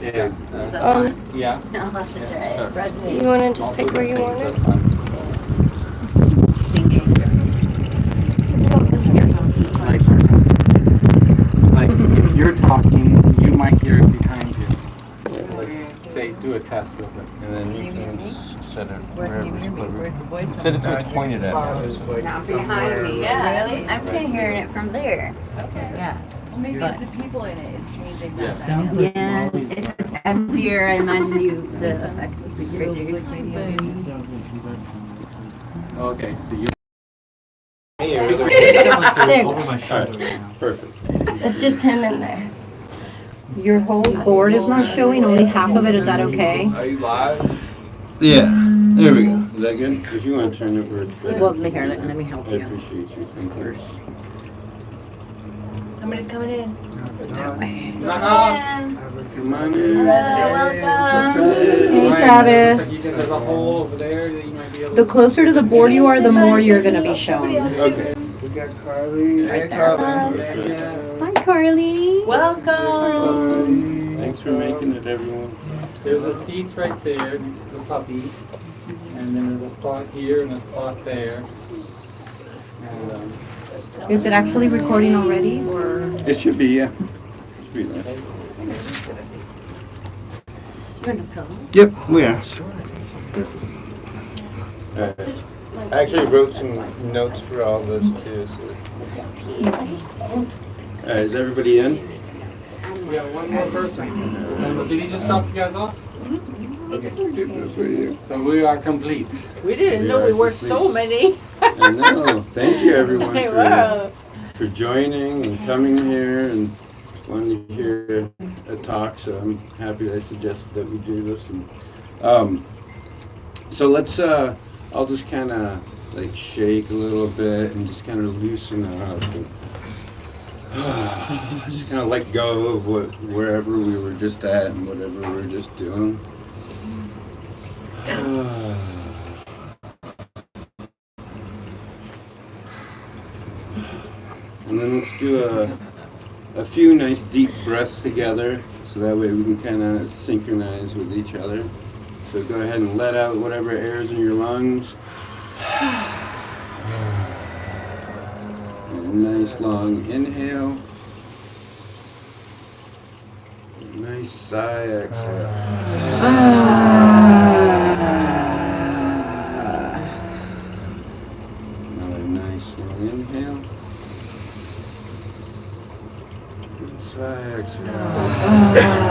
Yeah. Is that fun? Yeah. I'll have to try it. You want to just pick where you want it? Singing. Like if you're talking, you might hear it behind you. Like, say, do a test with it. And then you can set it Where can wherever you it's hear me? clever. Where's the voice Set it so it's You pointed at can you. spot it, like, Not somewhere. behind me. Yeah. Really? I'm kind of hearing it from there. Okay. Yeah. Well, maybe But- the people in it is changing Yeah. that Sounds dynamic. Yeah, if it's emptier, I imagine the effect would be greater. Okay, so you. There. Alright, perfect. It's just him in there. Your whole board is not showing, only half of it. Is that okay? Are you live? Yeah, there we go. Is that good? If you want to turn it where it's better. Well, here, let me help I you. appreciate you. Thank you. Somebody's coming in. Knock on. Come on in. Welcome. Hey, Right, Travis. so you think there's a hole over there that you might be able The to. closer to the board you are, the more you're going to be shown. Okay. We got Carly. Hey, Carly. Yeah. Hi, Carly. Welcome. Thanks for making it, everyone. There's a seat right there next to the puppy, and then there's a spot here and a spot there. And, Is it actually recording already, or? It should be, yeah. Should be there. You're in a pillow? Yep, we are. I actually wrote some notes for all this too. So. Is everybody in? we got one more person. Did he just drop you guys off? So we are complete. We didn't know we were so many. I know. Thank you, everyone, Wow. for joining and coming here and wanting to hear a talk. So I'm happy I suggested that we do this. And so let's. I'll just kind of like shake a little bit and just kind of loosen up. And, just kind of let go of wherever we were just at and whatever we were just doing. And then let's do a few nice deep breaths together, so that way we can kind of synchronize with each other. So go ahead and let out whatever air is in your lungs. And a nice long inhale. Nice sigh exhale. Another nice long inhale. And sigh exhale.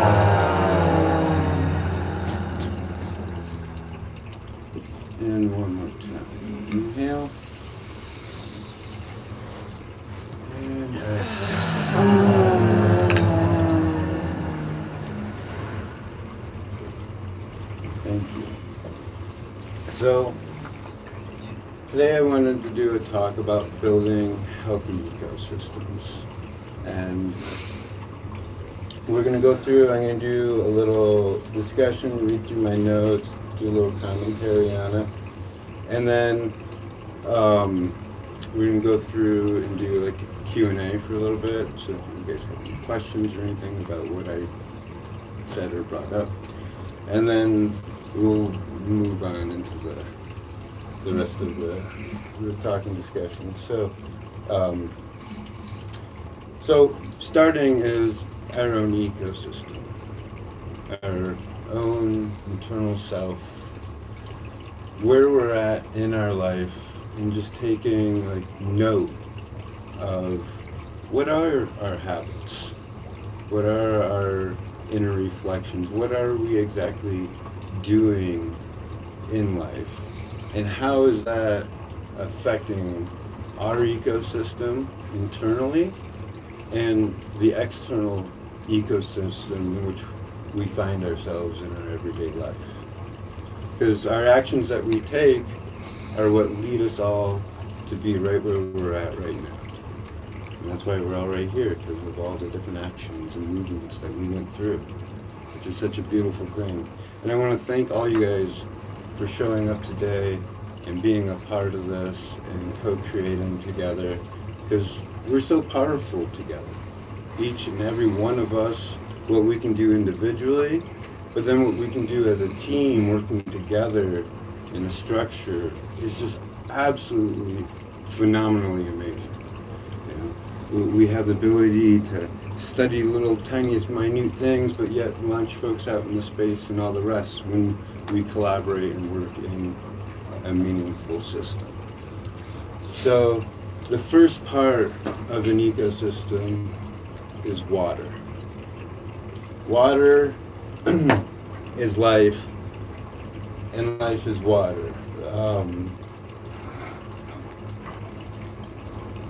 And one more time. Inhale. And exhale. Thank you. So, today I wanted to do a talk about building healthy ecosystems. And we're going to go through, I'm going to do a little discussion, read through my notes, do a little commentary on it. And then we're going to go through and do like a Q&A for a little bit. So if you guys have any questions or anything about what I said or brought up. And then we'll move on into the rest of the talking discussion. So, so starting is our own ecosystem, our own internal self, where we're at in our life, and just taking like note of what are our habits, what are our inner reflections, what are we exactly doing in life, and how is that affecting our ecosystem internally and the external ecosystem in which we find ourselves in our everyday life. Because our actions that we take are what lead us all to be right where we're at right now. And that's why we're all right here, because of all the different actions and movements that we went through, which is such a beautiful thing. And I want to thank all you guys for showing up today and being a part of this and co-creating together, because we're so powerful together. Each and every one of us what we can do individually, but then what we can do as a team working together in a structure is just absolutely phenomenally amazing. We have the ability to study little tiniest minute things, but yet launch folks out into space and all the rest when we collaborate and work in a meaningful system. So the first part of an ecosystem is water. Water is life, and life is water.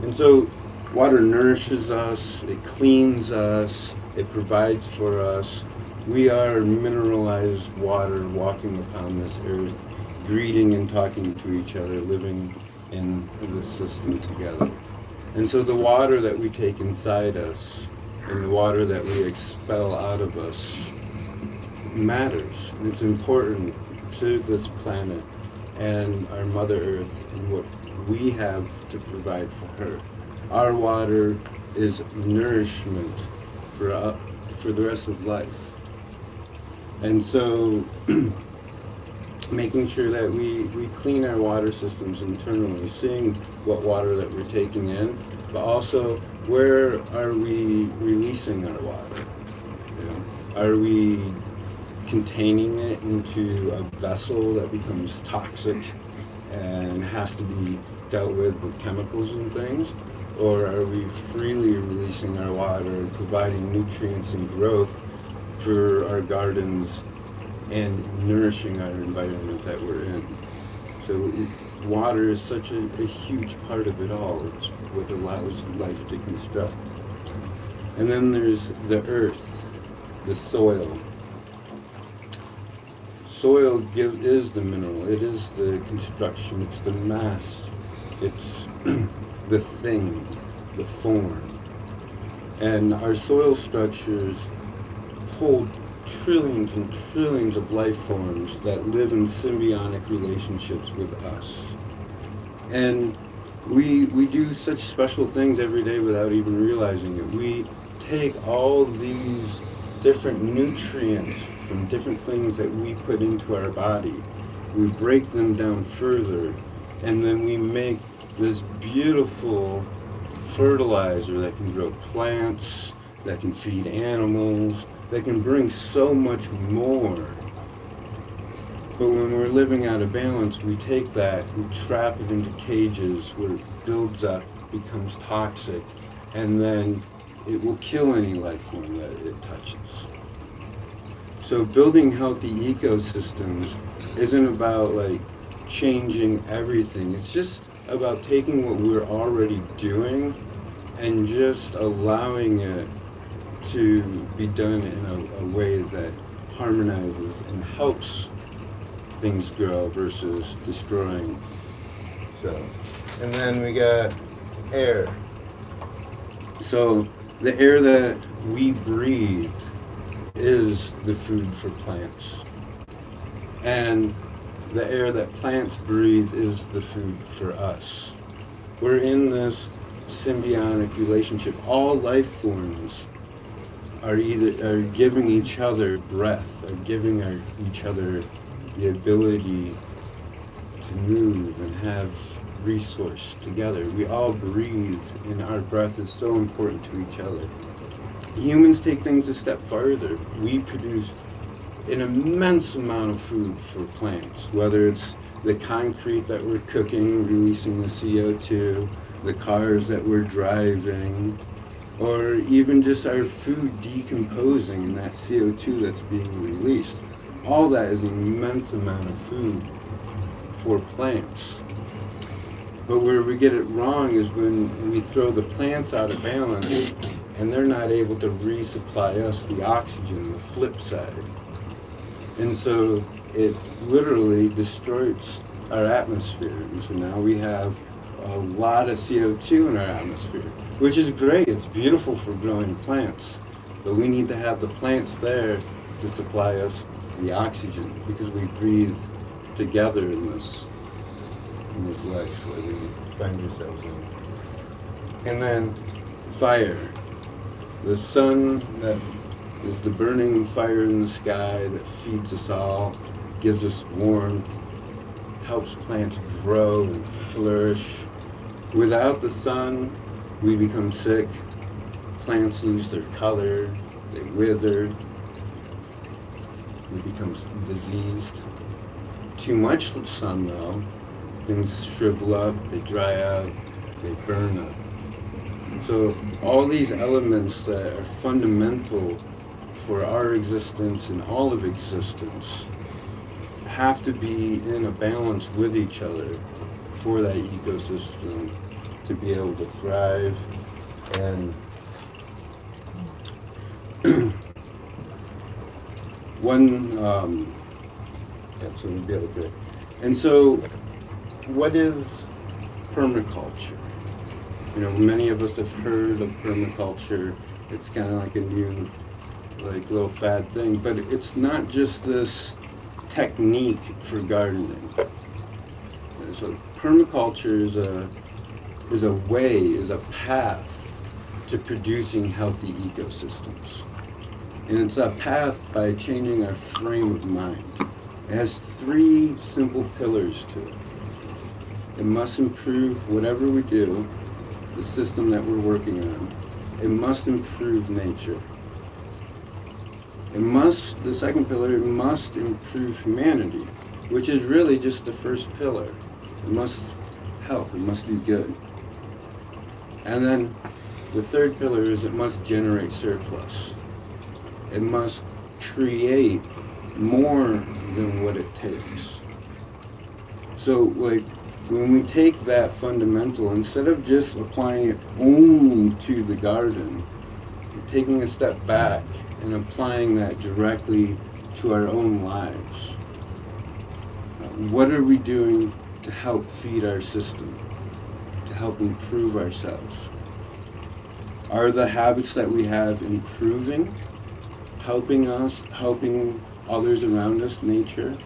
And so water nourishes us, it cleans us, it provides for us. We are mineralized water walking upon this earth, greeting and talking to each other, living in the system together. And so the water that we take inside us and the water that we expel out of us matters. And it's important to this planet and our Mother Earth and what we have to provide for her. Our water is nourishment for the rest of life. And so making sure that we clean our water systems internally, seeing what water that we're taking in, but also where are we releasing our water? Are we containing it into a vessel that becomes toxic and has to be dealt with chemicals and things? Or are we freely releasing our water, providing nutrients and growth for our gardens and nourishing our environment that we're in? So water is such a huge part of it all. It's what allows life to construct. And then there's the earth, the soil. Soil is the mineral, it is the construction, it's the mass, it's the thing, the form. And our soil structures hold trillions and trillions of life forms that live in symbiotic relationships with us. And we do such special things every day without even realizing it. We take all these different nutrients from different things that we put into our body. We break them down further, and then we make this beautiful fertilizer that can grow plants, that can feed animals, that can bring so much more. But when we're living out of balance, we take that, we trap it into cages where it builds up, becomes toxic, and then it will kill any life form that it touches. So building healthy ecosystems isn't about like changing everything. It's just about taking what we're already doing and just allowing it to be done in a way that harmonizes and helps things grow versus destroying. So, and then we got air. So the air that we breathe is the food for plants. And the air that plants breathe is the food for us. We're in this symbiotic relationship. All life forms are giving each other breath, are giving each other the ability to move and have resource together. We all breathe, and our breath is so important to each other. Humans take things a step farther. We produce an immense amount of food for plants, whether it's the concrete that we're cooking, releasing the CO2, the cars that we're driving, or even just our food decomposing and that CO2 that's being released. All that is an immense amount of food for plants. But where we get it wrong is when we throw the plants out of balance and they're not able to resupply us the oxygen, the flip side. And so it literally destroys our atmosphere. And so now we have a lot of CO2 in our atmosphere, which is great. It's beautiful for growing plants. But we need to have the plants there to supply us the oxygen because we breathe together in this life that we find ourselves in. And then fire. The sun that is the burning fire in the sky that feeds us all, gives us warmth, helps plants grow and flourish. Without the sun, we become sick. Plants lose their color, they wither, we become diseased. Too much sun, though, things shrivel up, they dry out, they burn up. So all these elements that are fundamental for our existence and all of existence have to be in a balance with each other for that ecosystem to be able to thrive. And that's what we'd be able to. And so, what is permaculture? You know, many of us have heard of permaculture. It's kind of like a new, like, little fad thing, but it's not just this technique for gardening. So permaculture is a way, is a path to producing healthy ecosystems. And it's a path by changing our frame of mind. It has 3 simple pillars to it. It must improve whatever we do, the system that we're working on. It must improve nature. The second pillar, it must improve humanity, which is really just the first pillar. It must help, it must do good. And then the third pillar is it must generate surplus. It must create more than what it takes. So, like, when we take that fundamental, instead of just applying it only to the garden, taking a step back and applying that directly to our own lives. What are we doing to help feed our system, to help improve ourselves? Are the habits that we have improving, helping us, helping others around us, nature?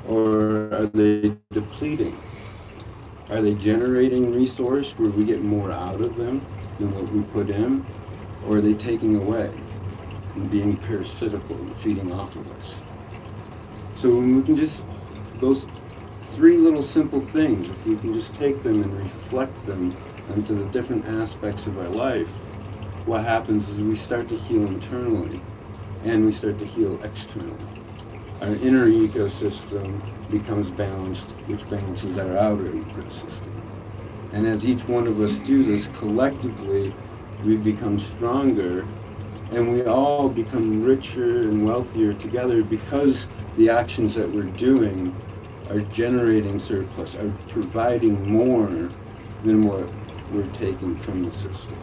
Or are they depleting? Are they generating resource where we get more out of them than what we put in? Or are they taking away and being parasitical and feeding off of us? So when we can just, those 3 little simple things, if we can just take them and reflect them into the different aspects of our life, what happens is we start to heal internally and we start to heal externally. Our inner ecosystem becomes balanced, which balances our outer ecosystem. And as each one of us do this collectively, we become stronger and we all become richer and wealthier together because the actions that we're doing are generating surplus, are providing more than what we're taking from the system.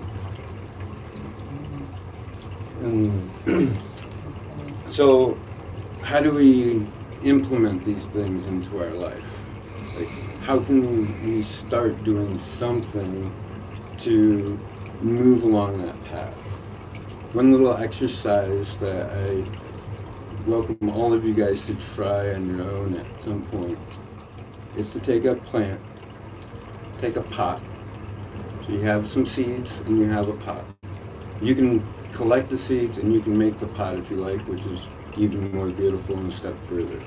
And so how do we implement these things into our life? Like, how can we start doing something to move along that path? One little exercise that I welcome all of you guys to try on your own at some point is to take a plant, take a pot. So you have some seeds and you have a pot. You can collect the seeds and you can make the pot if you like, which is even more beautiful and a step further.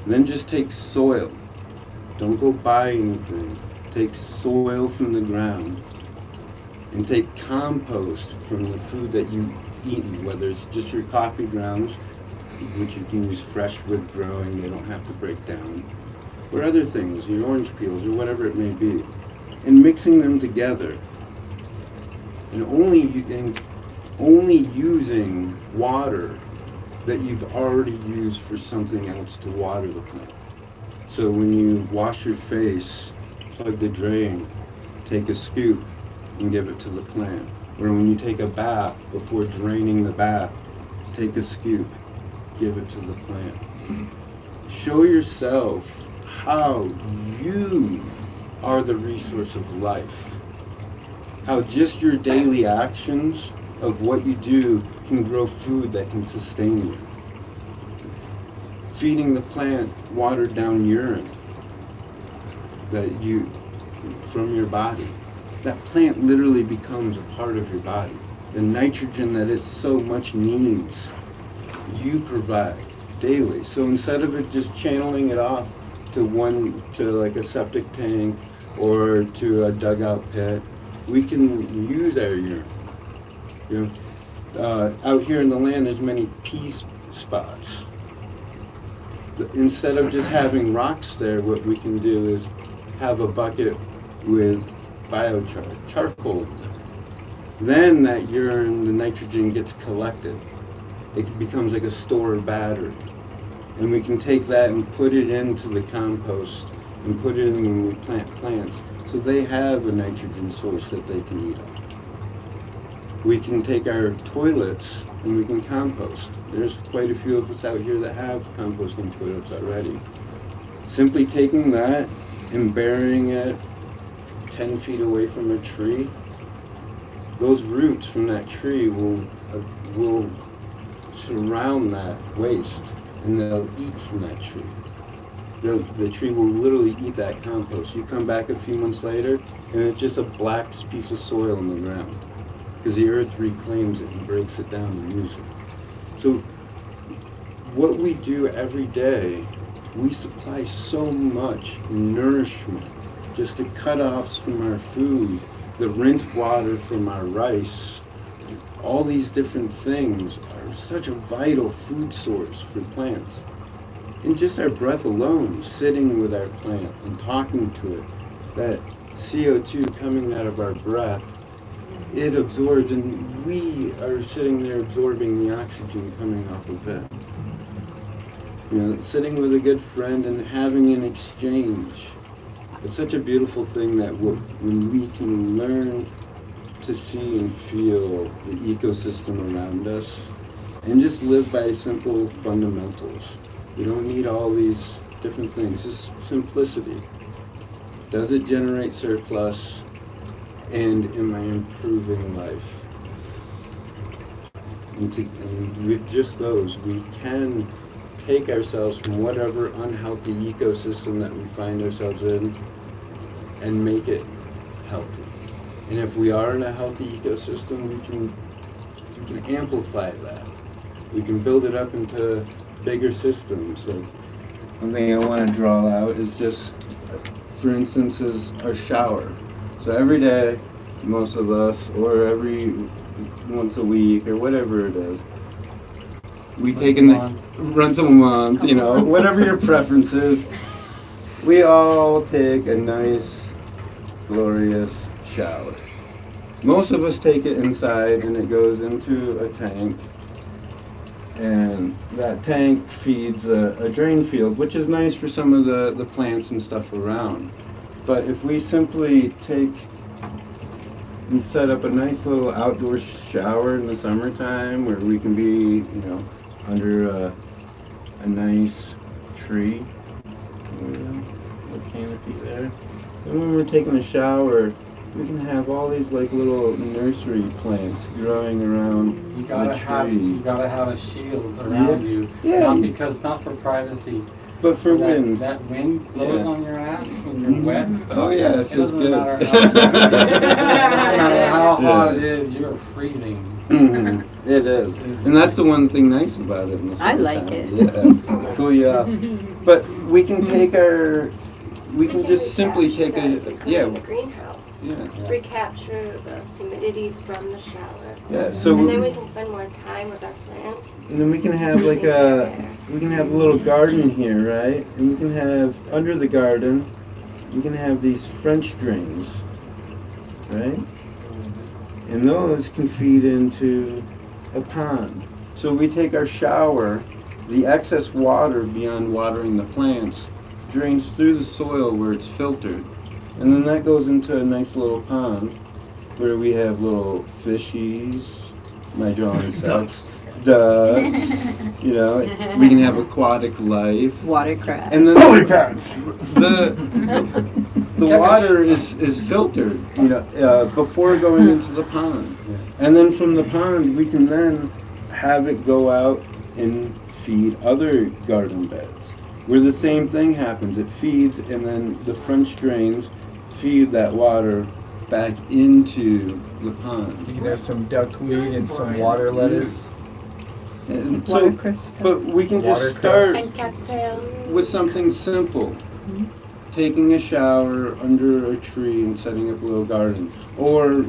Then just take soil. Don't go buy anything. Take soil from the ground and take compost from the food that you've eaten, whether it's just your coffee grounds, which you can use fresh with growing, they don't have to break down, or other things, your orange peels or whatever it may be, and mixing them together. And only using water that you've already used for something else to water the plant. So when you wash your face, plug the drain, take a scoop and give it to the plant. Or when you take a bath, before draining the bath, take a scoop, give it to the plant. Show yourself how you are the resource of life. How just your daily actions of what you do can grow food that can sustain you. Feeding the plant watered down urine from your body. That plant literally becomes a part of your body. the nitrogen that it so much needs, you provide daily. So instead of it just channeling it off to like a septic tank or to a dugout pit, we can use our urine. You know, out here in the land, there's many pee spots. Instead of just having rocks there, what we can do is have a bucket with biochar, charcoal in it. Then that urine, the nitrogen gets collected. It becomes like a stored battery. And we can take that and put it into the compost and put it in when we plant plants, so they have a nitrogen source that they can eat off. We can take our toilets and we can compost. There's quite a few of us out here that have composting toilets already. Simply taking that and burying it 10 feet away from a tree, those roots from that tree will surround that waste, and they'll eat from that tree. The tree will literally eat that compost. You come back a few months later, and it's just a black piece of soil in the ground, because the earth reclaims it and breaks it down and uses it. So what we do every day, we supply so much nourishment, just the cut-offs from our food, the rinsed water from our rice. All these different things are such a vital food source for plants. And just our breath alone, sitting with our plant and talking to it, that CO2 coming out of our breath, it absorbs, and we are sitting there absorbing the oxygen coming off of it. You know, sitting with a good friend and having an exchange. It's such a beautiful thing that when we can learn to see and feel the ecosystem around us and just live by simple fundamentals. We don't need all these different things, just simplicity. Does it generate surplus? And am I improving life? And with just those, we can take ourselves from whatever unhealthy ecosystem that we find ourselves in and make it healthy. And if we are in a healthy ecosystem, we can amplify that. We can build it up into bigger systems. Like, one thing I want to draw out is just, for instance, is our shower. So every day, most of us, or every once a week, or whatever it is, we take once a month, you know, whatever your preference is, we all take a nice, glorious shower. Most of us take it inside, and it goes into a tank, and that tank feeds a drain field, which is nice for some of the plants and stuff around. But if we simply take and set up a nice little outdoor shower in the summertime, where we can be, you know, under a nice tree, a canopy there. And when we're taking a shower, we can have all these like little nursery plants growing around You gotta the tree. you gotta have a shield around you. Yeah. Not for privacy. But for wind. That wind blows on your ass when you're wet. Oh yeah, it It feels doesn't good. matter how hot it is, you're freezing. Mhm. It is. And that's the one thing nice about it in the I like summertime. Yeah. Cool you up. But we can just simply take in the a, greenhouse. yeah. Recapture the humidity from the shower. Yeah, so And then we can spend more time with our plants. and then we can have like we can have a little garden here, right? And we can have, under the garden, we can have these French drains, right? And those can feed into a pond. So we take our shower, the excess water beyond watering the plants drains through the soil where it's filtered. And then that goes into a nice little pond where we have little fishies, my drawing says. Ducks, you know, we can have aquatic life. Watercraft. And then the water is filtered, you know, before going into the pond. And then from the pond, we can then have it go out and feed other garden beds, where the same thing happens. It feeds, and then the French drains feed that water back into the pond. You can have some duckweed and some water lettuce. And so, Watercress. but we can just Watercress. start And cattail. with something simple. Taking a shower under a tree and setting up a little garden. Or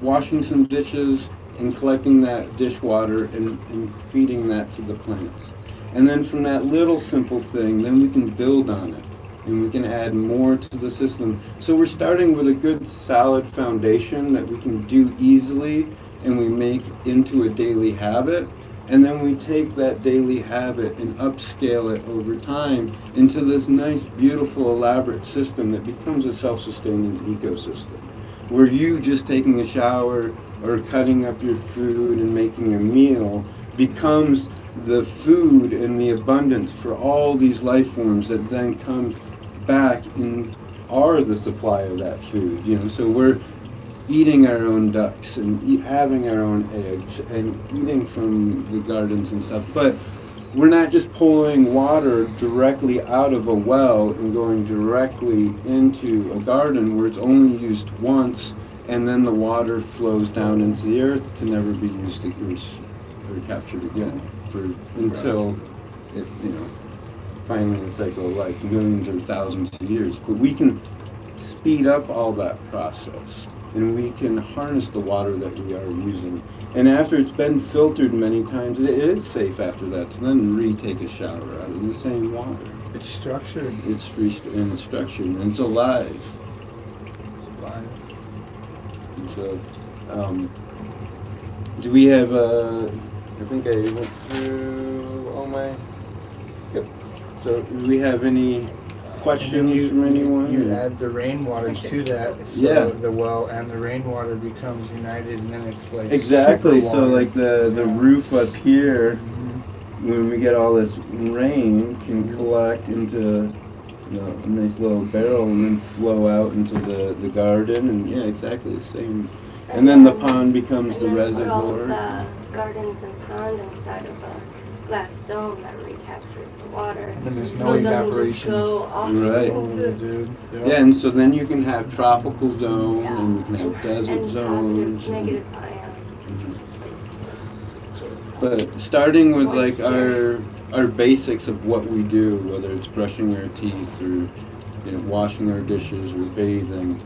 washing some dishes and collecting that dishwater and feeding that to the plants. And then from that little simple thing, then we can build on it. And we can add more to the system. So we're starting with a good solid foundation that we can do easily and we make into a daily habit. And then we take that daily habit and upscale it over time into this nice, beautiful, elaborate system that becomes a self-sustaining ecosystem. Where you just taking a shower or cutting up your food and making a meal becomes the food and the abundance for all these life forms that then come back and are the supply of that food. So we're eating our own ducks and having our own eggs and eating from the gardens and stuff. But we're not just pulling water directly out of a well and going directly into a garden where it's only used once and then the water flows down into the earth to never be used or captured again until it, finally in the cycle of life, millions or thousands of years. But we can speed up all that process. And we can harness the water that we are using. And after it's been filtered many times, it is safe after that to then retake a shower out of the same water. It's structured. It's and it's structured and it's alive. And so, do we have I think I went through all my. Yep. So, do we have any questions from anyone? You add the rainwater to that, so Yeah. the well and the rainwater becomes united, and then it's like Exactly. super So water. like the roof up here, Mhm. when we get all this rain, can collect into a nice little barrel and then flow out into the garden, and yeah, exactly the same. And then the pond becomes the and then put all reservoir. of the gardens and pond inside of a glass dome that recaptures the water. And then there's So no it doesn't just evaporation. go off Right. Oh, into dude. Yep. Yeah, and so then you can have tropical zone, yeah, and you can have desert and zones. positive, negative ions. Place to But starting with like Moisture. our basics of what we do, whether it's brushing our teeth or washing our dishes or bathing,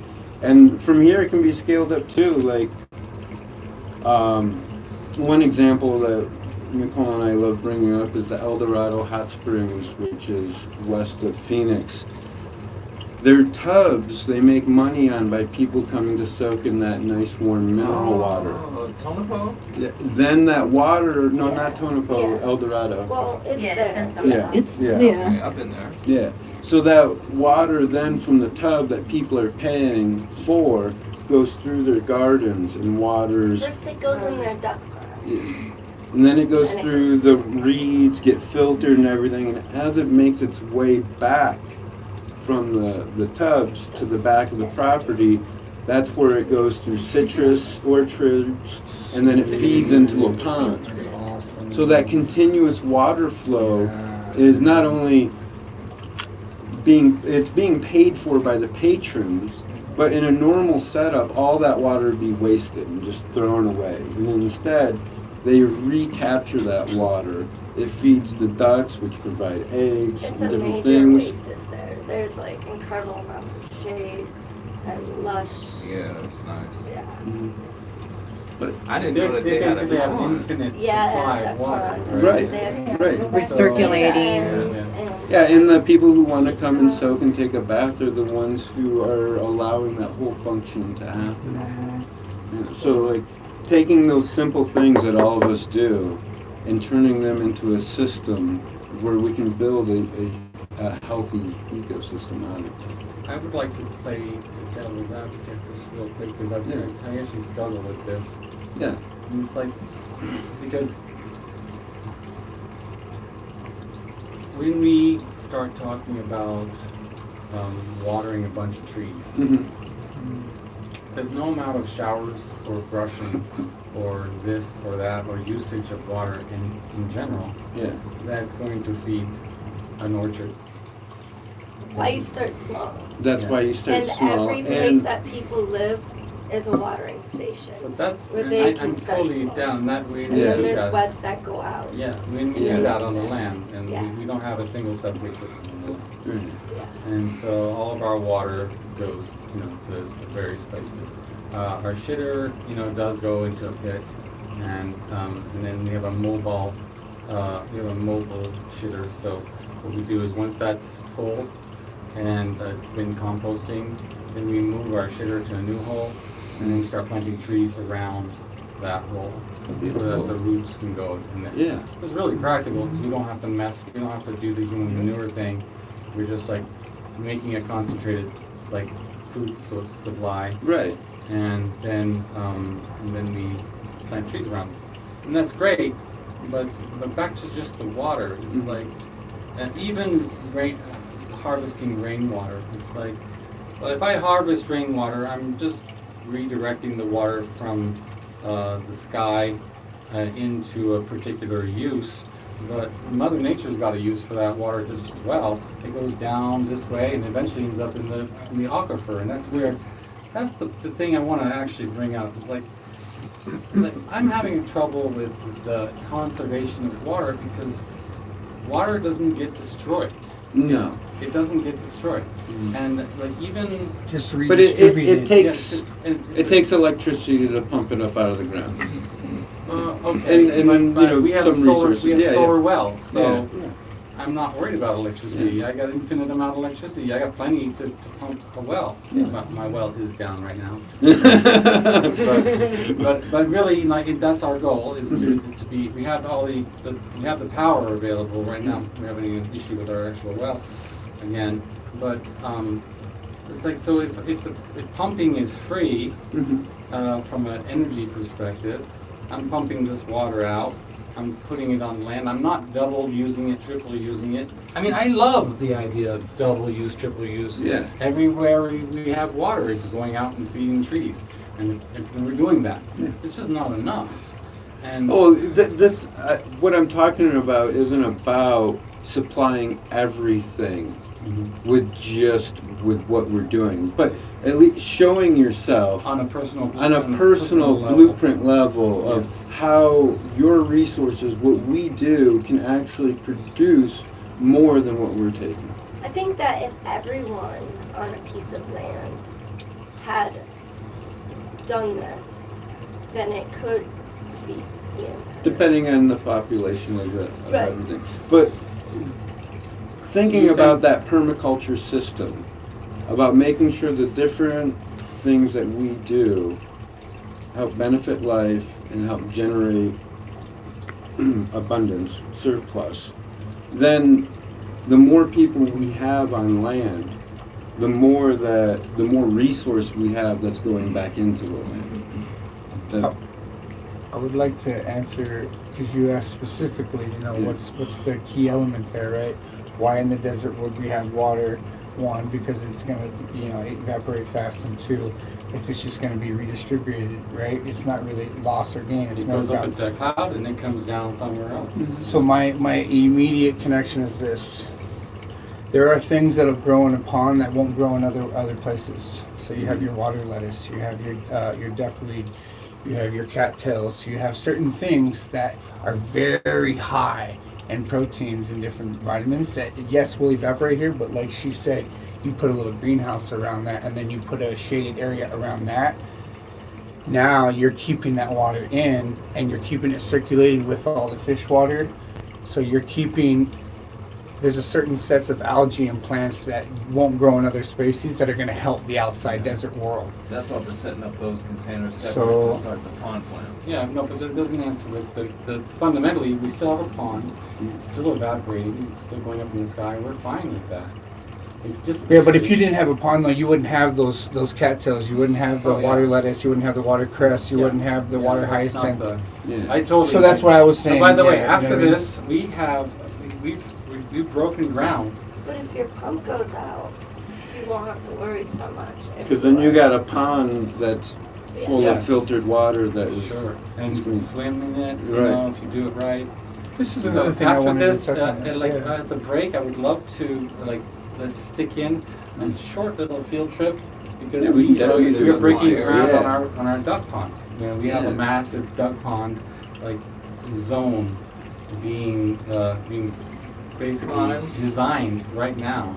and from here it can be scaled up too. Like one example that Nicole and I love bringing up is the El Dorado Hot Springs, which is west of Phoenix. Their tubs, they make money on by people coming to soak in that nice warm mineral water. Oh, Tonopah? Yeah, then that water, no, not Tonopah, Yeah. El Dorado. Well, it's Yeah, there. it's in Yeah, It's, yeah, yeah. I've been there. yeah. So that water then from the tub that people are paying for goes through their gardens and waters. First it goes in their duck pond. And then it goes And it through goes- the reeds, get filtered and everything, and as it makes its way back from the tubs to the back of the property, that's where it goes through citrus orchards, and then it feeds into a pond. That's awesome. So that continuous water flow Yeah. is not only being paid for by the patrons, but in a normal setup, all that water would be wasted and just thrown away. And instead, they recapture that water. It feeds the ducks, which provide eggs It's and a different major things. oasis there. There's like incredible amounts of shade and lush. Yeah, that's nice. Yeah. Mhm. I didn't know that they had a basically have pond. infinite Yeah, supply of water. Right, They have right. Recirculating. Yeah, and the people who want to come and soak and take a bath are the ones who are allowing that whole function to happen. Yeah, so, like, taking those simple things that all of us do and turning them into a system where we can build a healthy ecosystem out of it. I would like to play devil's advocate just real quick because I actually struggle with this. Yeah. And it's like, because when we start talking about watering a bunch of trees, Mhm. there's no amount of showers or brushing or this or that or usage of water in general Yeah. that's going to feed an orchard. That's why you start small. That's Yeah. why you start And small. every place And that people live is a watering station. So that's, Where and they I'm can start totally small. down that way. And Yeah. then do there's that. webs that go out. Yeah, we Yeah. do that on the land, and Yeah. we don't have a single septic system on the land. Right. Yeah. And so all of our water goes, to various places. Our shitter, does go into a pit, and then we have a mobile shitter. So what we do is once that's full and it's been composting, then we move our shitter to a new hole, and then we start planting trees around that hole so that Beautiful. the roots can go in there. Yeah. It's really practical because we don't have to we don't have to do the human manure thing. We're just like making a concentrated like food supply, Right. and then we plant trees around it. And that's great, but back to just the water, it's Mhm. like, and even harvesting rainwater, it's like, well, if I harvest rainwater, I'm just redirecting the water from the sky into a particular use. But Mother Nature's got a use for that water just as well. It goes down this way and eventually ends up in the aquifer, and that's the thing I want to actually bring up. It's like I'm having trouble with the conservation of water because water doesn't get destroyed. No. It doesn't get destroyed, and like even Just But it redistributed. takes yes, it takes electricity to pump it up out of the ground. okay, and, but we have some solar. resources. We have Yeah, solar wells, so. Yeah. I'm not worried about electricity. I got infinite amount of electricity. I got plenty to pump a well. Yeah. My well is down right now. But really, like that's our goal is to be. We have we have the power available right now. We're having an issue with our actual well again, but it's like so if pumping is free Mhm. from an energy perspective, I'm pumping this water out. I'm putting it on land. I'm not double using it, triple using it. I mean, I love the idea of double use, triple use. Yeah. Everywhere we have water, it's going out and feeding trees, and we're doing that. Yeah. It's just not enough. And Oh, this what I'm talking about isn't about supplying everything with what we're doing, but at least showing yourself on a personal level. blueprint level of how your resources, what we do, can actually produce more than what we're taking. I think that if everyone on a piece of land had done this, then it could feed the entire. Depending on the population of Right. everything. But thinking So you're about that permaculture system, about making sure the different things that we do help benefit life and help generate abundance, surplus, then the more people we have on land, the more resource we have that's going back into the land. That- I would like to answer, because you asked specifically, Yeah. what's the key element there, right? Why in the desert would we have water? One, because it's going to, evaporate fast, and two, if it's just going to be redistributed, right? It's not really loss or gain. It's It more goes up about. into a cloud and it comes down somewhere else. So my immediate connection is this: there are things that'll grow in a pond that won't grow in other places. So you have your water lettuce, you have your duckweed, you have your cattails. You have certain things that are very high in proteins and different vitamins that yes will evaporate here, but like she said, you put a little greenhouse around that, and then you put a shaded area around that. Now you're keeping that water in, and you're keeping it circulated with all the fish water. So you're keeping, there's a certain sets of algae and plants that won't grow in other species that are going to help the outside desert world. That's why we're setting up those containers separate So- to start the pond plants. Yeah, no, but that doesn't answer the fundamentally, we still have a pond, it's still evaporating, it's still going up in the sky, we're fine with that. It's just. Yeah, but if you didn't have a pond, though, you wouldn't have those cattails. You wouldn't have the Oh, yeah. water lettuce. You wouldn't have the watercress. You Yeah. wouldn't have the Yeah, water that's not hyacinth. Yeah. I totally. So that's why I was saying. And by the way, yeah, you know after what I mean? this, we've broken ground. But if your pump goes out, you won't have to worry so much. Because then you got a pond that's full of Yes. filtered water that is. Sure. And you can swim in it, Right. if you do it right. This is So another thing I after wanted this, to touch on. Yeah. as a break, I would love to let's stick in a short little field trip because Yeah, we can show you the we're duck breaking pond ground area. on our duck pond. You know, we have Yeah. a massive duck pond like zone being basically Prime. designed right now,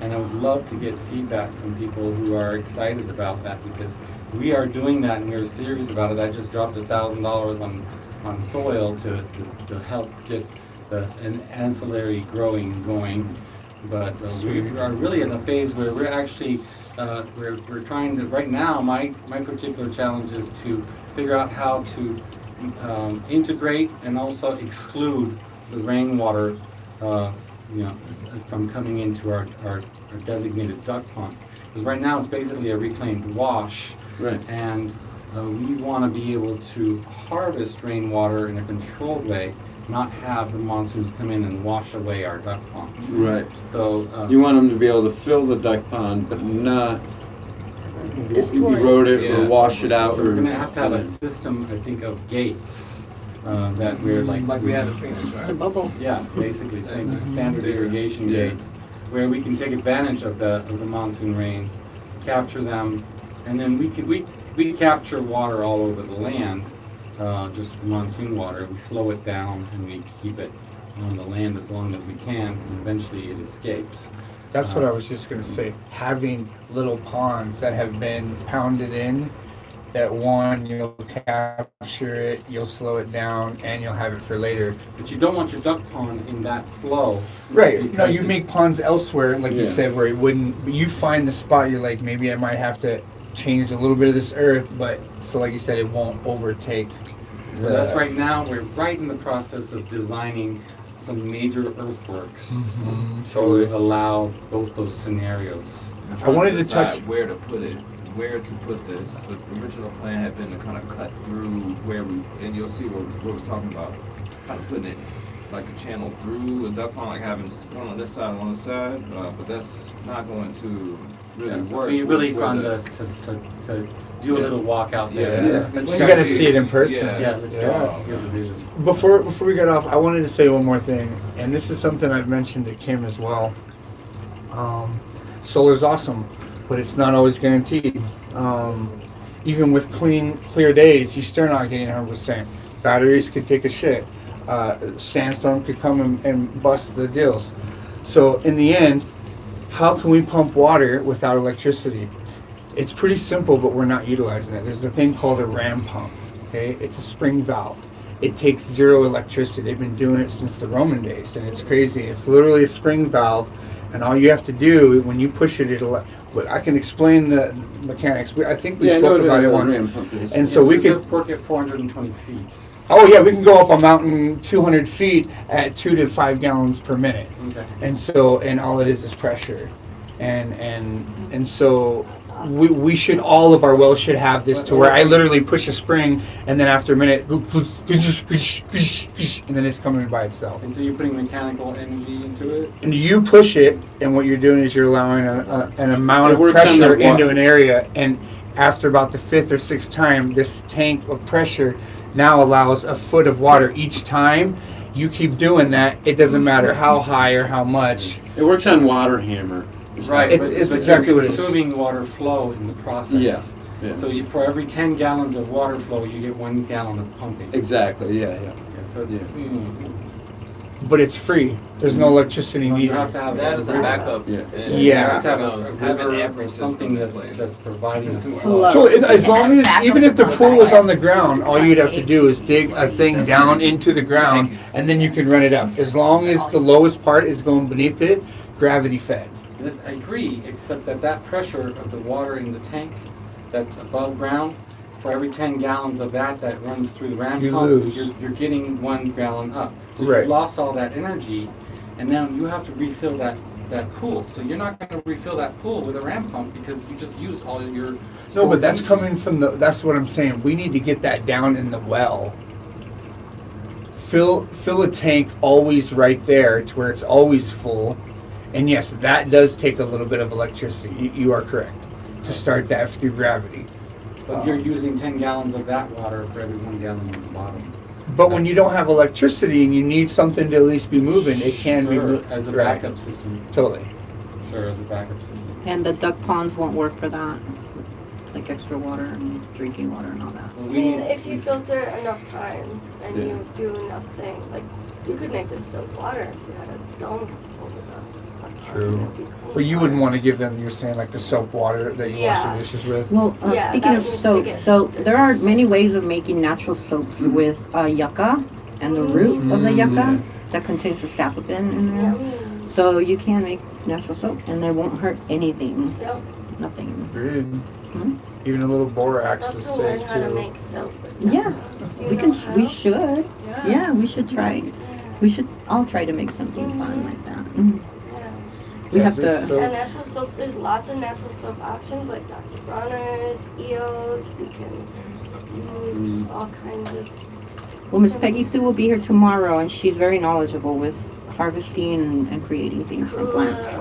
and I would love to get feedback from people who are excited about that because we are doing that and we're serious about it. I just dropped $1,000 on soil to help get an ancillary growing going. But we are really in a phase where we're actually we're trying to right now. My particular challenge is to figure out how to integrate and also exclude the rainwater, from coming into our designated duck pond. Because right now it's basically a reclaimed wash, Right. and we want to be able to harvest rainwater in a controlled way, not have the monsoons come in and wash away our duck pond. Right. So You want them to be able to fill the duck pond, but not Destroy it. erode it or Yeah. wash it out. So we're or gonna have to have a system, I think, of gates that we're Like we had in Phoenix, The right? bubble. Yeah, basically same standard irrigation Yeah. gates, where we can take advantage of the monsoon rains, capture them, and then we capture water all over the land, just monsoon water. We slow it down and we keep it on the land as long as we can, and eventually it escapes. That's what I was just gonna say. Having little ponds that have been pounded in, that one, you'll capture it, you'll slow it down, and you'll have it for later. But you don't want your duck pond in that flow. Right. No, because you make it's- ponds elsewhere, like you Yeah. said, where it wouldn't. But you find the spot. You're like, maybe I might have to change a little bit of this earth, but so like you said, it won't overtake. So that's right now, we're right in the process of designing some major earthworks to Totally. allow both those scenarios. I'm I trying wanted to decide touch- where to put it, where to put this. The original plan had been to kind of cut through where we, and you'll see what we're talking about, kind of putting it like a channel through a duck pond, like having one on this side and one on this side, but that's not going to really Yeah, so work. it'd be really with fun the- to do a Yeah. little walk out Yeah, there. it's- Let's You go gotta see it in person. Yeah, let's Yeah. go get the vision. Before we get off, I wanted to say one more thing, and this is something I've mentioned to Kim as well. Solar's awesome, but it's not always guaranteed. Even with clear days, you're still not getting 100%. Batteries could take a shit. Sandstorm could come and bust the deals. So in the end, how can we pump water without electricity? It's pretty simple, but we're not utilizing it. There's a thing called a ram pump. Okay, it's a spring valve. It takes zero electricity. They've been doing it since the Roman days, and it's crazy. It's literally a spring valve, and all you have to do when you push it, but I can explain the mechanics. I think we Yeah, I know spoke about it what a once. ram pump is. And so we Does it could. work at 420 feet. Oh yeah, we can go up a mountain 200 feet at 2 to 5 gallons per minute. Okay. And all it is pressure, and so we should, all of our wells should have this to where I literally push a spring and then after a minute and then it's coming by itself. And so you're putting mechanical energy into it? And you push it, and what you're doing is you're allowing an amount It of works on pressure the wa- into an area, and after about the 5th or 6th time, this tank of pressure now allows a foot of water each time. You keep doing that, it doesn't matter how high or how much. It works on water hammer. Right. It's exactly you're what it is. consuming water flow in the process. Yeah. So for every 10 gallons of water flow, you get 1 gallon of pumping. Exactly. Yeah. Yeah, so it's, Yeah. But it's free. There's no electricity you needed. have to have That is a river. backup. Yeah. and Yeah. You have to have knows, a river every or system something in that's place. providing Flow. flow. So as long as, Backup even if the is pool not was on the bad. ground, all you'd have to do is dig a thing down into the ground, and then you can run it up. As long as the lowest part is going beneath it, gravity fed. I agree, except that pressure of the water in the tank that's above ground, for every 10 gallons of that runs through the ram You pump, lose. you're getting 1 gallon up. So Right. you've lost all that energy, and now you have to refill that pool. So you're not going to refill that pool with a ram pump because you just used all of your. No, but that's energy. coming from that's what I'm saying. We need to get that down in the well. Fill a tank always right there to where it's always full. And yes, that does take a little bit of electricity. You are correct. To start that through gravity. But you're using 10 gallons of that water for every 1 gallon on the bottom. But when you don't have electricity and you need something to at least be moving, it can be Sure, moved. as a backup system. Totally. sure, as a backup system. And the duck ponds won't work for that, like extra water and drinking water and all that. Well, I mean, if you filter enough times and Yeah. you do enough things, like you could make distilled water if you had a dome over the duck pond, True. it'd be clean But you wouldn't water. want to give them, you're saying like the soap water that you wash Yeah. your dishes with? Well, Yeah, speaking that of needs to soap, get so filtered. there are many ways of making natural soaps with yucca and the root of the yucca that contains the sapopin in there. Yummy. So you can make natural soap and they won't hurt anything, Yep. nothing. Good. Hmm? Even a little borax Love is to learn safe how to too. make soap. Yeah, Do you we know can. how? We should. Yeah, we should try. Yeah. We should all try to make something fun like that. Mhm. Yeah. We have Desert to. soap. And natural soaps, there's lots of natural soap options like Dr. Bronner's, EOS. You can use all kinds of. Well, Miss Peggy Sue will be here tomorrow, and she's very knowledgeable with harvesting and creating things from plants.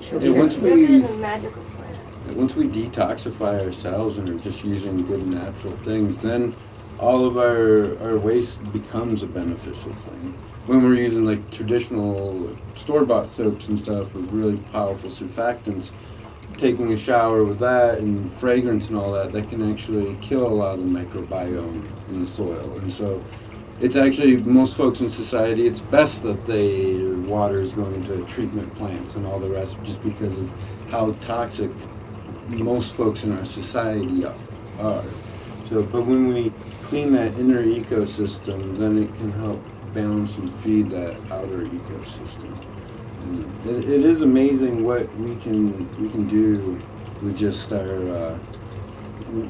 She'll be Yeah, here. once Yoga we is a magical plant. once we detoxify ourselves and are just using good natural things, then all of our waste becomes a beneficial thing. When we're using like traditional store-bought soaps and stuff with really powerful surfactants, taking a shower with that and fragrance and all that, that can actually kill a lot of the microbiome in the soil. And so it's actually, most folks in society, it's best that their water is going to treatment plants and all the rest, just because of how toxic most folks in our society are. So, but when we clean that inner ecosystem, then it can help balance and feed that outer ecosystem. And it is amazing what we can do with just our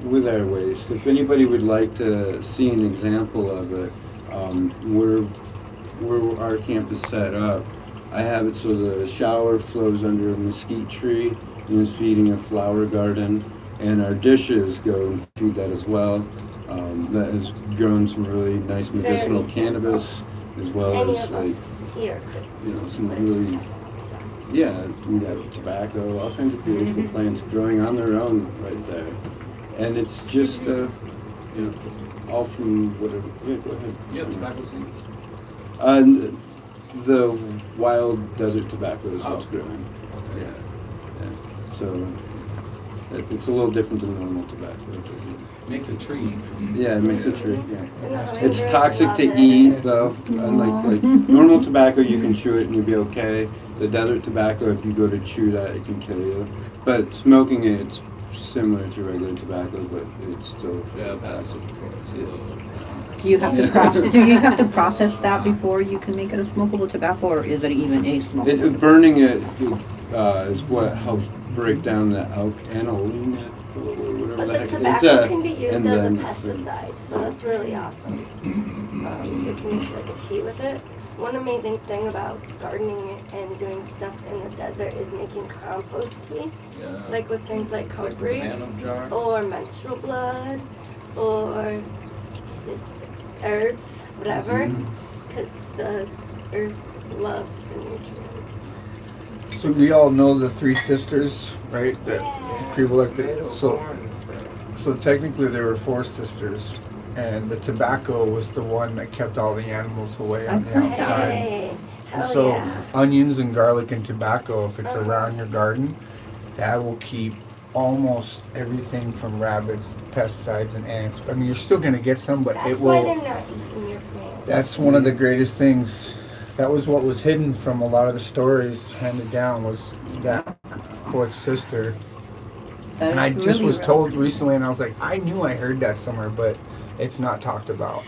with our waste. If anybody would like to see an example of it, where our camp is set up, I have it so the shower flows under a mesquite tree and is feeding a flower garden, and our dishes go and feed that as well. That has grown some really nice medicinal Very cannabis, as well Any as of like, us here could some put it really, ourselves. yeah, we got tobacco, all kinds of beautiful plants growing on their own right there. And it's just, all from whatever, yeah, go ahead. You have tobacco seeds? And the wild desert tobacco is what's Oh. growing. Okay. Yeah. So it's a little different than normal tobacco. Makes a tree. Yeah, it makes it true. Yeah. And the It's hummingbirds toxic love to it. eat though. Unlike normal tobacco, you can chew it and you'll be okay. The desert tobacco, if you go to chew that, it can kill you. But smoking it, it's similar to regular tobacco, but it's still Yeah, that's toxic. Do you have to process? Do you have to process that before you can make it a smokable tobacco, or is it even a smokable? Burning it is what helps break down the aniline or whatever But the the heck. tobacco can be used and as a then- pesticide, so that's really awesome. If you make like a tea with it. One amazing thing about gardening and doing stuff in the desert is making compost tea, Yeah. like with things like Like the comfrey banana jar? or menstrual blood or just herbs, whatever, because the earth loves the nutrients. So we all know the three sisters, right? That people like Tomato the, so corn is there. so technically there were four sisters, and the tobacco was the one that kept all the animals away on the I've heard outside. Hey, And hell so yeah. onions and garlic and tobacco, if it's Uh-huh. around your garden, that will keep almost everything from rabbits, pesticides, and ants. I mean, you're still gonna get some, but That's it why will. they're not eating your plants. That's one of the greatest things. That was what was hidden from a lot of the stories handed down, was that fourth sister. That And I is just really was real. told recently, and I was like, I knew I heard that somewhere, but it's not talked about.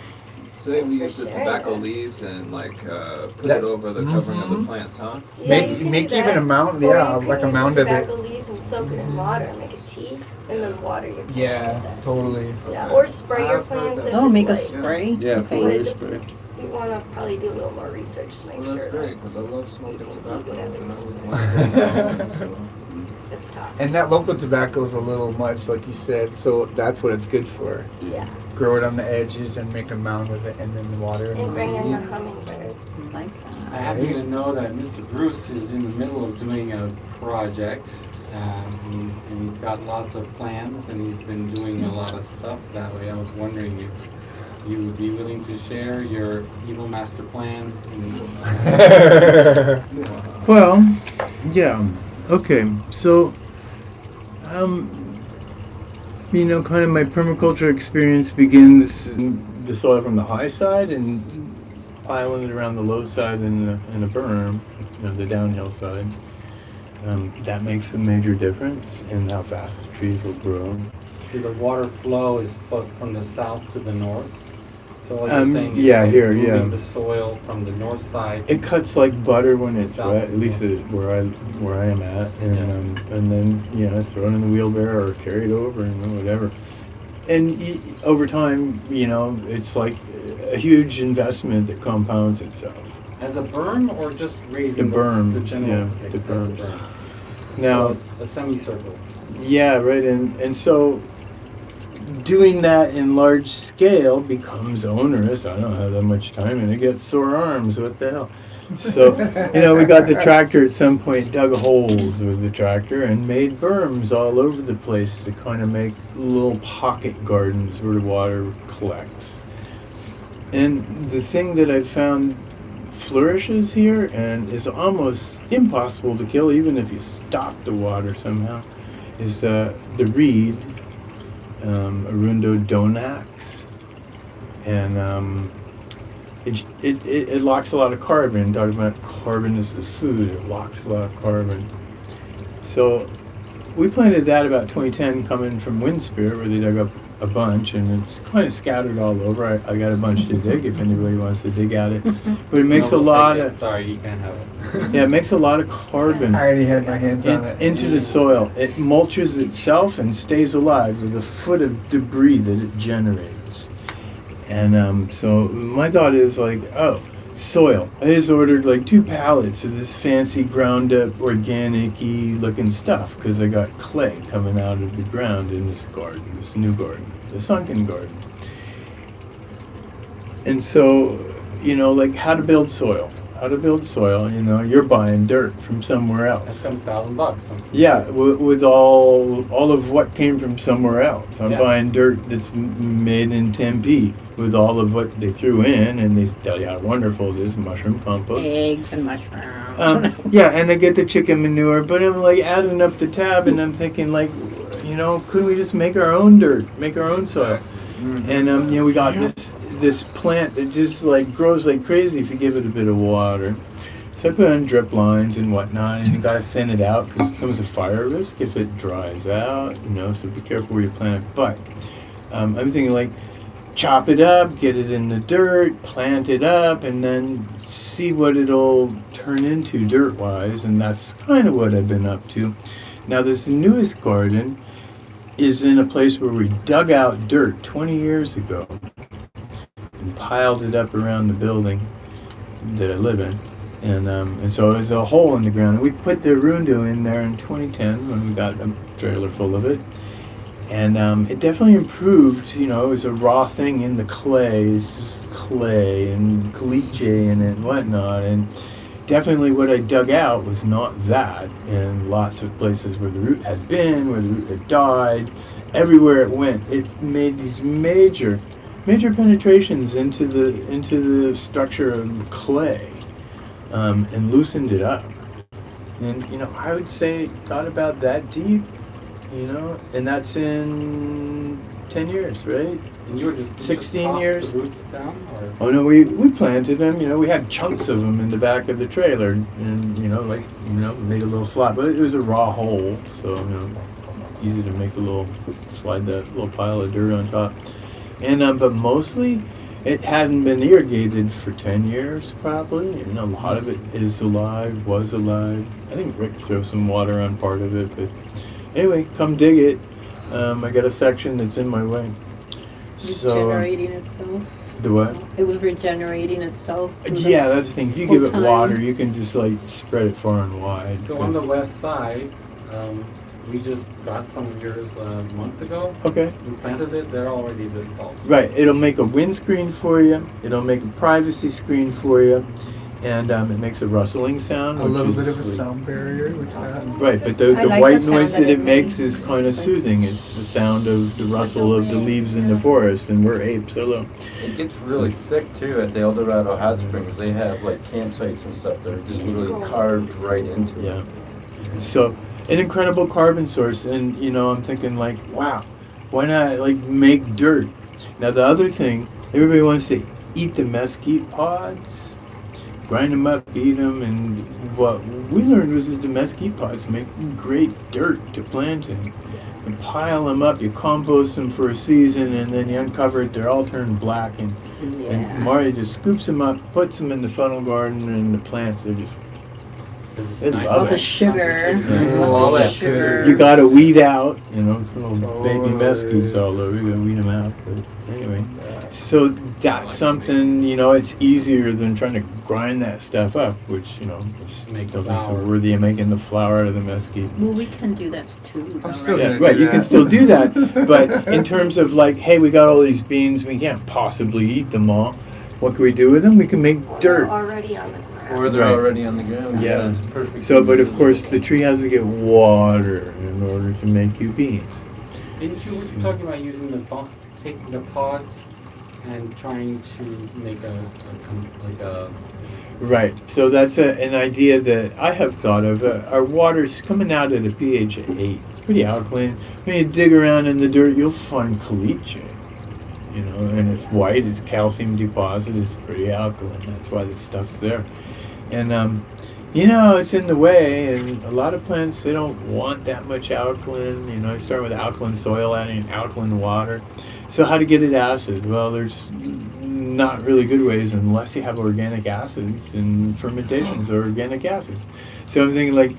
So they Thanks we for use the sharing tobacco that. leaves and like put That's- it over the covering of the Mhm. plants, huh? Yeah, make you can make do even that. a mound, Or yeah, you can like a use mound the of it. tobacco leaves and soak it in water and make a tea, and then water your plants Yeah, with it. totally. Yeah, or spray your I've heard plants that. if Oh, it's make a like, spray. Yeah, Okay. foliar spray. you want to probably do a little more research to make Well, that's sure great that because I love smoking tobacco. Yeah, And I there's- would want to go so. it's tough. And that local tobacco is a little much, like you said, so that's what it's good for. Yeah, Grow it on the edges and make a mound with it, and then the water and and bring in the the hummingbirds. Like I that. happen to know that Mr. Bruce is in the middle of doing a project. He's got lots of plans and he's been doing a lot of stuff that way. I was wondering if you would be willing to share your evil master plan. And, Well, Yeah. Okay. So, you know, kind of my permaculture experience begins in the soil from the high side and piling it around the low side in the berm, you know, the downhill side. That makes a major difference in how fast the trees will grow. So the water flow is from the south to the north. So what you're saying is Yeah, like here, moving yeah. the soil from the north side. It cuts like butter when it's South. wet, at least where I am at, and then you know throw it in the wheelbarrow or carry it over and whatever. And over time, you know, it's like a huge investment that compounds itself. As a berm or just raising The berms, the general? yeah, Okay, the that's a berms. berm. Now, So a semicircle. yeah, right, and so doing that in large scale becomes onerous. I don't have that much time, and I get sore arms. What the hell? So, you know, we got the tractor at some point, dug holes with the tractor, and made berms all over the place to kind of make little pocket gardens where the water collects. And the thing that I found flourishes here and is almost impossible to kill, even if you stop the water somehow, is the reed. Arundo Donax, and it locks a lot of carbon. Talking about carbon is the food, it locks a lot of carbon. So we planted that about 2010, coming from Wind Spirit, where they dug up a bunch, and it's kind of scattered all over. I got a bunch to dig if anybody wants to dig at it, but it makes No, a we'll lot take it. of Sorry, you can't have it. yeah, it makes a lot of carbon. I already had my hands on it. Into the soil. It mulches itself and stays alive with a foot of debris that it generates. And so my thought is like, oh, soil. I just ordered like 2 pallets of this fancy ground up organic-y looking stuff because I got clay coming out of the ground in this garden, this new garden, the sunken garden. And so, you know, like how to build soil. You know, you're buying dirt from somewhere That's else. $7,000. Yeah, with all of what came from somewhere else. I'm Yeah. buying dirt that's made in Tempe with all of what they threw in, and they tell you how wonderful it is, mushroom compost. Eggs and mushrooms. Yeah, and I get the chicken manure, but I'm like adding up the tab, and I'm thinking like, you know, couldn't we just make our own dirt, make our own soil? And you know, we got this plant that just like grows like crazy if you give it a bit of water. So I put on drip lines and whatnot, and you gotta thin it out because it comes a fire risk if it dries out, you know, so be careful where you plant it. But I'm thinking like, chop it up, get it in the dirt, plant it up, and then see what it'll turn into dirt-wise, and that's kind of what I've been up to. Now this newest garden is in a place where we dug out dirt 20 years ago and piled it up around the building that I live in. And so there's a hole in the ground. And we put the Arundo in there in 2010 when we got a trailer full of it. And it definitely improved. You know, it was a raw thing in the clay. It's just clay and caliche in it and whatnot. And definitely what I dug out was not that. And lots of places where the root had been, where the root had died, everywhere it went, it made these major penetrations into the structure of clay, and loosened it up. And you know, I would say it got about that deep, you know, and that's in 10 years, right? And you were just 16 tossed years. the roots down, or? Oh no, we planted them. You know, we had chunks of them in the back of the trailer, and you know, like made a little slot. But it was a raw hole, so you know, easy to make slide that little pile of dirt on top. And but mostly, it hadn't been irrigated for 10 years, probably. And a lot of it was alive. I think Rick threw some water on part of it, but anyway, come dig it. I got a section that's in my way. So Regenerating itself. the what? It was regenerating itself. Yeah, that's the thing. If you whole give it time. water, you can just like spread it far and wide. So on the west side, we just got some of yours a month ago. Okay. We planted it. They're already this tall. Right. It'll make a windscreen for you. It'll make a privacy screen for you, and it makes a rustling sound. A which little is bit of a like- sound barrier with that. Right, but the I like white the sound noise that that it it makes is makes. kind of soothing. It's the sound of the rustle of the leaves in the forest, and we're apes. Hello. It gets really thick too at the El Dorado Hot Springs. They have like campsites and stuff that are just literally carved right into it. Yeah. So, an incredible carbon source. And, you know, I'm thinking like, wow, why not like make dirt? Now, the other thing, everybody wants to eat the mesquite pods, grind them up, eat them. And what we learned was that the mesquite pods make great dirt to plant in. And pile them up, you compost them for a season, and then you uncover it, they're all turned black. And Mario just scoops them up, puts them in the funnel garden, and the plants are just, they All love the it. sugar. Yeah. All that sugar. You gotta weed out, you know, little Oh, baby mesquites all over, you gotta weed them out. But anyway, so that's something, you know, it's easier than trying to grind that stuff up, which, you know, Make still makes it flour. worthy of making the flour out of the mesquite. Well, we can do that too. Though, still right? Yeah, gonna right, do you that. can still do that, but in terms of like, hey, we got all these beans, we can't possibly eat them all. What can we do with them? We can make Or dirt. they're already on the ground. Or they're Right. already on the ground. Yeah. That's perfect. So, but of course, the tree has to get water in order to make you beans. Didn't you, were you talking about using taking the pods and trying to make like a Right. So that's an idea that I have thought of. Our water's coming out at a pH of 8. It's pretty alkaline. When you dig around in the dirt, you'll find caliche. You know, and it's white. It's calcium deposit. It's pretty alkaline. That's why this stuff's there. And you know, it's in the way. And a lot of plants, they don't want that much alkaline. You know, you start with alkaline soil, adding alkaline water. So how to get it acid? Well, there's not really good ways unless you have organic acids and fermentations or organic acids. So I'm thinking like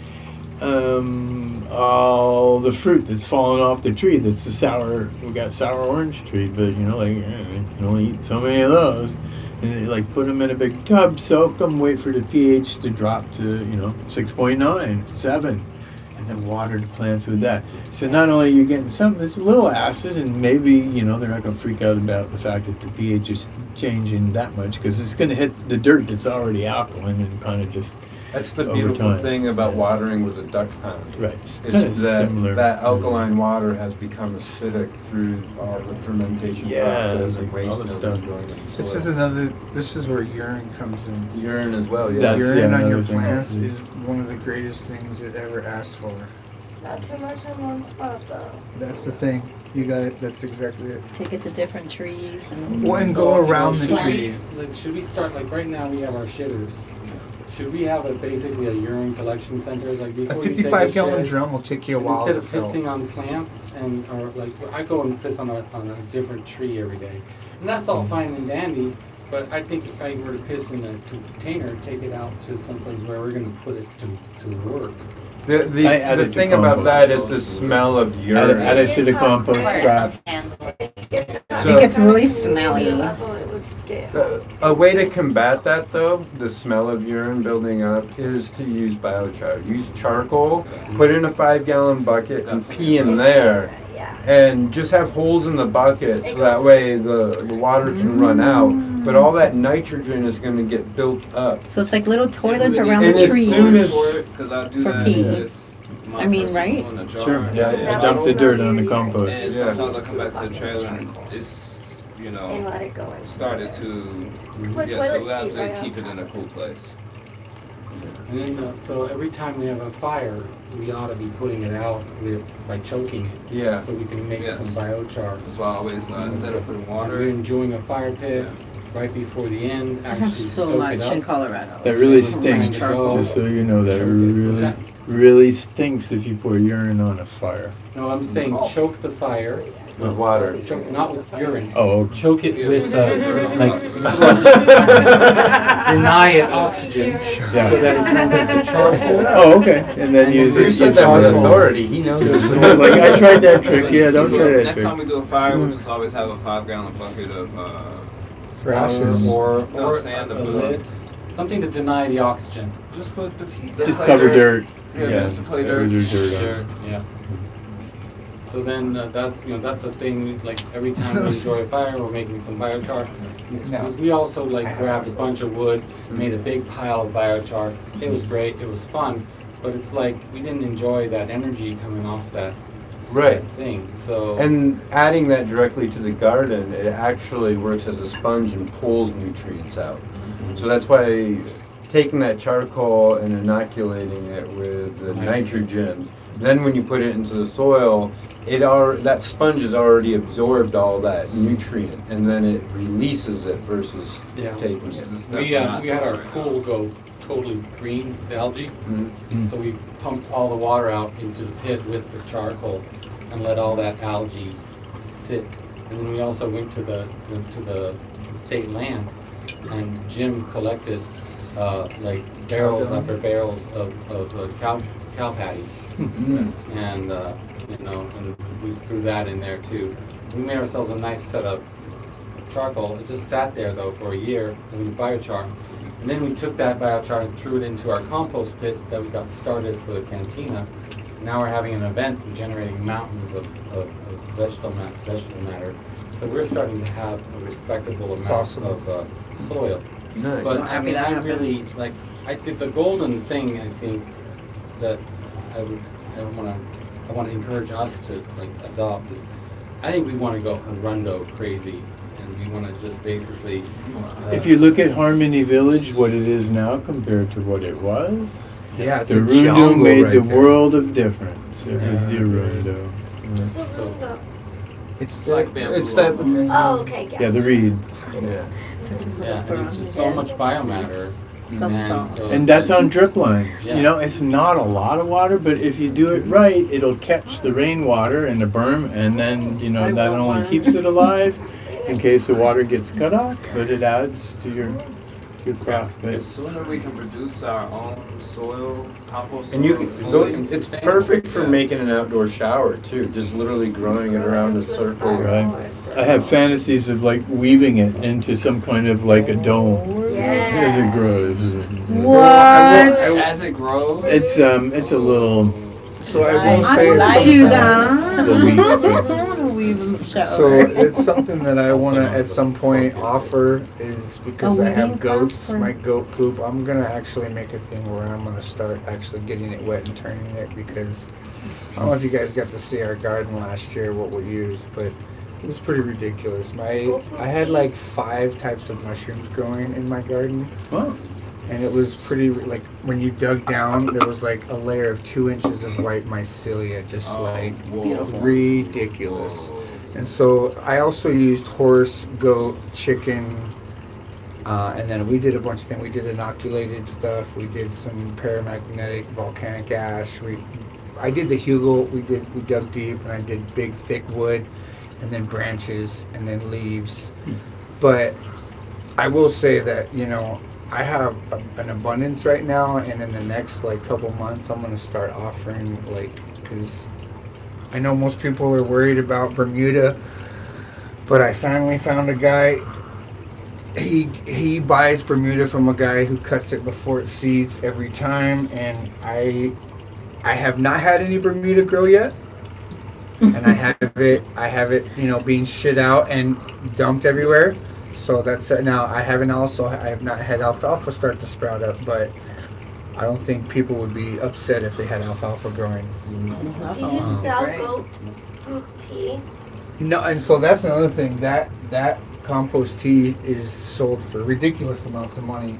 all the fruit that's fallen off the tree, that's the sour, we got sour orange tree, but you know, like you can only eat so many of those. And they, like put them in a big tub, soak them, wait for the pH to drop to, you know, 6.9, 7. And then water the plants with that. So not only are you getting something that's a little acid, and maybe, you know, they're not going to freak out about the fact that the pH is changing that much, because it's going to hit the dirt that's already alkaline and kind of just, That's the over beautiful time. thing about watering with a duck pond. right. It's kind of Is that similar. that alkaline water has become acidic through all the fermentation Yeah, process and like all waste the and stuff. going in the This soil. is this is where urine comes in. Urine as well, yeah. That's- Urine on another your thing. plants is one of the greatest things it ever asked for. Not too much in one spot though. That's the thing. You got it. That's exactly it. Take it to different trees and Well, and So, go around the should tree. should we start, like right now we have our shitters. Should we have basically a urine collection center? Like A before you take 55-gallon shit, drum will take you a while instead to of fill. pissing on plants or like I go and piss on a different tree every day, and that's all fine and dandy. But I think if I were to piss in a container, take it out to someplace where we're going to put it to work. I add The it to thing about compost. that is the smell of urine. Add it to the compost crap. it gets really smelly. Level it would get. A way to combat that, though, the smell of urine building up, is to use biochar. Use charcoal, put in a 5-gallon bucket, and pee in there. Yeah. And just have holes in the bucket so that way the water can run out. But all that nitrogen is going to get built up. So it's like little toilets around And the as trees. soon as- Because I do For that pee. with my I mean, personal right? in a jar. Sure. Yeah, That dump will the dirt smell on the you, compost. And Yeah. sometimes I come back to the trailer and it's, you And know, let it go in. started to, Put yeah, so toilet we have seat to right keep on it in a cool place. And then, so every time we have a fire, we ought to be putting it out by choking it. Yeah. So we can make Yes. some biochar. That's why I always, instead of putting We're water, enjoying a fire pit right before the end. I Actually have so stoke much it up. in Colorado. That really Sometimes stinks, charcoal. just so you know, that Choke it. What's really, that? really stinks if you pour urine on a fire. No, I'm saying choke the fire. With water. Choke, not with urine. Oh, Choke it Yeah, with, just put dirt on like, top. deny it oxygen Yeah. so that it turns into charcoal. oh, okay, and then use it. You said use that with it. authority. He knows. Like, I tried that trick, yeah, don't try that Next time trick. we do a fire, we'll just always have a 5-gallon bucket of, For ashes. Or No, sand a to put lid. Something to deny the oxygen. just put the Just cover dirt. Yeah, just to play cover dirt. your dirt on. Dirt, yeah. So then that's that's a thing. Like every time we enjoy a fire, we're making some biochar. Because we also like grabbed a bunch of wood, made a big pile of biochar. It was great. It was fun, but it's like we didn't enjoy that energy coming off that Right. thing. So And adding that directly to the garden, it actually works as a sponge and pulls nutrients out. So that's why taking that charcoal and inoculating it with the nitrogen. Then when you put it into the soil, that sponge has already absorbed all that nutrient, and then it releases it versus Yeah. taking Which it. is the step We we're not we had doing our right pool now. go totally green, the algae. Mhm. So we pumped all the water out into the pit with the charcoal and let all that algae sit. And then we also went to the state land, and Jim collected like barrels after barrels of cow patties, and and we threw that in there too. We made ourselves a nice set of charcoal. It just sat there though for a year, and we biochar. And then we took that biochar and threw it into our compost pit that we got started for the cantina. Now we're having an event and generating mountains of vegetable matter. So we're starting to have a respectable amount awesome. of soil. Nice. But So I happy mean, that I happened. really like. I think the golden thing. I think that I want to encourage us to like adopt is. I think we want to go Arundo crazy, and we want to just basically. If you look at Harmony Village, what it is now compared to what it was, Yeah, it's the a Rundo jungle made right the there. world of difference. It was the Arundo. Just a So- Arundo. It's like bamboo. It's that. almost. Oh, okay, gotcha. Yeah, the reed. Yeah. Yeah, and it's just so much biomatter. And, so And it's that's like- on drip lines. Yeah. You know, it's not a lot of water, but if you do it right, it'll catch the rainwater in the berm, and then, you know, that only keeps it alive in case the water gets cut off, but it adds to your crop. But The it's, sooner we can produce our own soil, compost soil. And you can, fully it's sustainable. perfect for Yeah. making an outdoor shower too, just literally growing it around a circle. Right. I have fantasies of like weaving it into some kind of like a dome as it Yeah. grows. What? As it grows. It's a little So I will I say would it's do something- the week. So it's something that I want to at some point offer is because A I have weeding goats, crop or- my goat poop. I'm gonna actually make a thing where I'm gonna start actually getting it wet and turning it because I don't know if you guys got to see our garden last year what we used, but it was pretty ridiculous. I had like 5 types of mushrooms growing in my garden. Oh. And it was pretty, like, when you dug down, there was like a layer of 2 inches of white mycelia, just like Beautiful. ridiculous. And so I also used horse, goat, chicken, and then we did a bunch of things. We did inoculated stuff. We did some paramagnetic volcanic ash. I did the hugel. We dug deep, and I did big thick wood, and then branches, and then leaves. But I will say that, you know, I have an abundance right now, and in the next like couple months, I'm gonna start offering because I know most people are worried about Bermuda, but I finally found a guy. He buys Bermuda from a guy who cuts it before it seeds every time, and I have not had any Bermuda grow yet. And I have it, you know, being shit out and dumped everywhere. So that's it. Now I have not had alfalfa start to sprout up, but I don't think people would be upset if they had alfalfa growing. Do you sell Great. goat poop tea? No, and so that's another thing. That compost tea is sold for ridiculous amounts of money,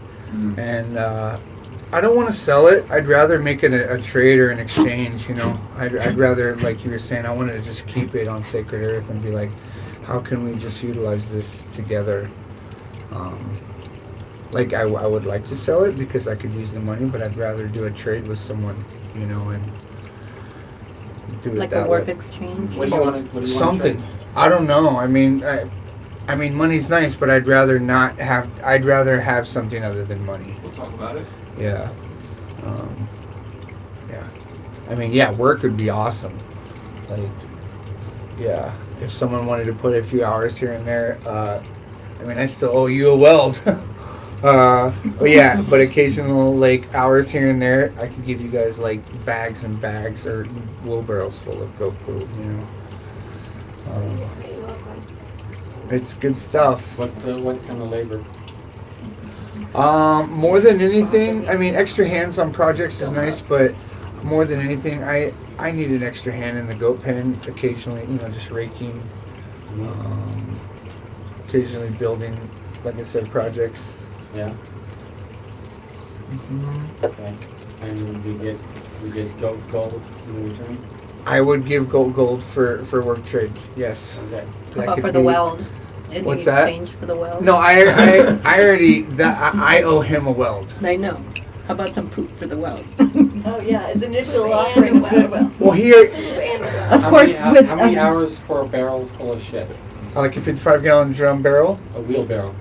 and I don't want to sell it. I'd rather make it a trade or an exchange. You know, I'd rather, like you were saying, I wanted to just keep it on sacred earth and be like, how can we just utilize this together? Like I would like to sell it because I could use the money, but I'd rather do a trade with someone, you know, and do it Like that a work way. exchange. What do you want to? Something. I don't know. I mean, money's nice, but I'd rather not have. I'd rather have something other than money. We'll talk about it. Yeah. Yeah. I mean, yeah, work would be awesome. Like, yeah, if someone wanted to put a few hours here and there, I mean, I still owe you a weld. But yeah, but occasional like hours here and there, I could give you guys like bags and bags or wheelbarrows full of goat poop. You know, You're welcome. it's good stuff. What kind of labor? More than anything, I mean, extra hands on projects is nice, but more than anything, I need an extra hand in the goat pen occasionally, you know, just raking, occasionally building, like I said, projects. Yeah. Okay. And we get gold in return. I would give gold for work trade. Yes. Okay. How That about could for the be- weld? In What's that? exchange for the weld? No, I already I owe him a weld. I know. How about some poop for the weld? Oh, yeah, his initial And offering of well. goodwill. Well, here, And Of How course, many, with how many hours for a barrel full of shit? like a 55-gallon drum barrel. A wheelbarrow.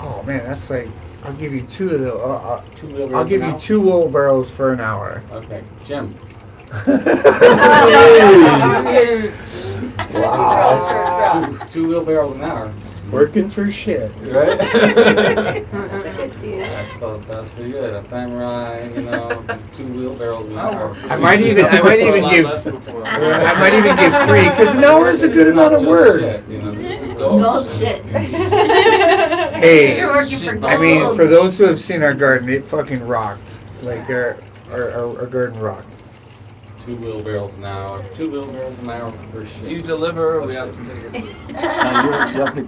Oh man, that's like I'll give you two of the. Two wheelbarrows. I'll give an you hour? 2 wheelbarrows for an hour. Okay, Jim. Wow. Two wheelbarrows an hour. Working for shit. Right? that's a good deal. That's pretty good. A samurai, 2 wheelbarrows an hour. I might even give. I might even give 3 because an hour is a good It's not amount of just work. shit, This is gold. Gold shit. Hey, You're working for Shit, gold. I mean, for those who have seen our garden, it fucking rocked. Like our garden rocked. 2 wheelbarrows an hour. 2 wheelbarrows an hour for shit. Do you deliver or we have to take it? You have to